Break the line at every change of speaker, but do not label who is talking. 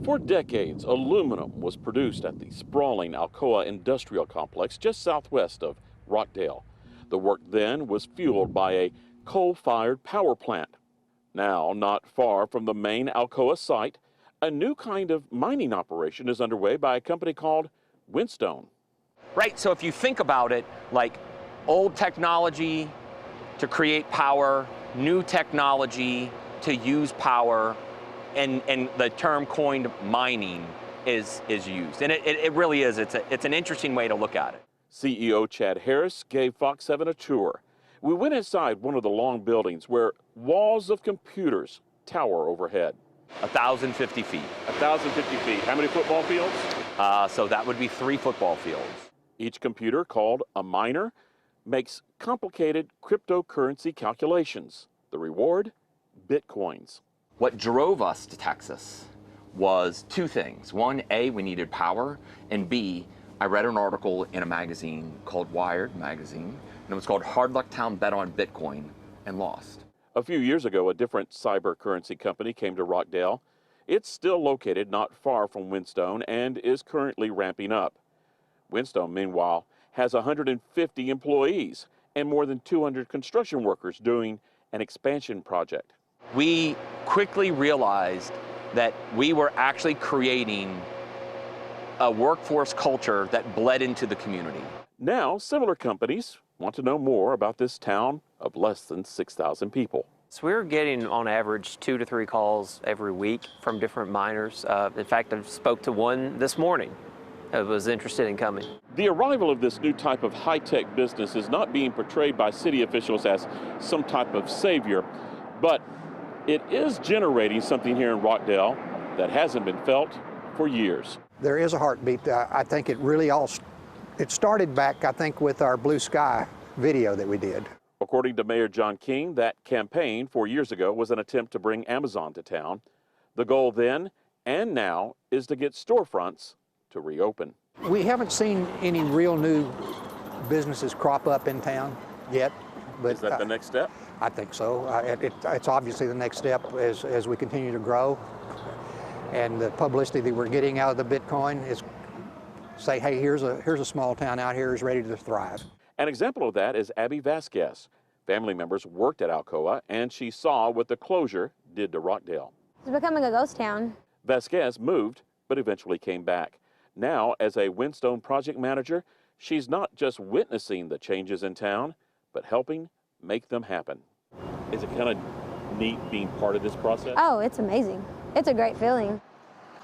For decades, aluminum was produced at the sprawling Alcoa industrial complex just southwest of Rockdale. The work then was fueled by a coal-fired power plant. Now, not far from the main Alcoa site, a new kind of mining operation is underway by a company called Whinstone.
Right, so if you think about it, like old technology to create power, new technology to use power, and the term coined mining is used. And it really is, it's an interesting way to look at it.
CEO Chad Harris gave Fox 7 a tour. We went inside one of the long buildings where walls of computers tower overhead.
1,050 feet.
1,050 feet. How many football fields?
So that would be 3 football fields.
Each computer, called a miner, makes complicated cryptocurrency calculations. The reward? Bitcoins.
What drove us to Texas was 2 things. One, A, we needed power, and B, I read an article in a magazine called Wired magazine, and it was called Hard Luck Town Bet on Bitcoin, and lost.
A few years ago, a different cyber currency company came to Rockdale. It's still located not far from Whinstone and is currently ramping up. Whinstone, meanwhile, has 150 employees and more than 200 construction workers doing an expansion project.
We quickly realized that we were actually creating a workforce culture that bled into the community.
Now, similar companies want to know more about this town of less than 6,000 people.
So we're getting, on average, 2 to 3 calls every week from different miners. In fact, I spoke to one this morning that was interested in coming.
The arrival of this new type of high-tech business is not being portrayed by city officials as some type of savior, but it is generating something here in Rockdale that hasn't been felt for years.
There is a heartbeat. I think it really it started back, I think, with our Blue Sky video that we did.
According to Mayor John King, that campaign 4 years ago was an attempt to bring Amazon to town. The goal then and now is to get storefronts to reopen.
We haven't seen any real new businesses crop up in town yet. But
is that the next step?
I think so. It's obviously the next step as we continue to grow. And the publicity that we're getting out of the Bitcoin is say, hey, here's a small town out here is ready to thrive.
An example of that is Abby Vasquez. Family members worked at Alcoa, and she saw what the closure did to Rockdale.
It's becoming a ghost town.
Vasquez moved, but eventually came back. Now, as a Whinstone project manager, she's not just witnessing the changes in town, but helping make them happen. Is it kind of neat being part of this process?
Oh, it's amazing. It's a great feeling.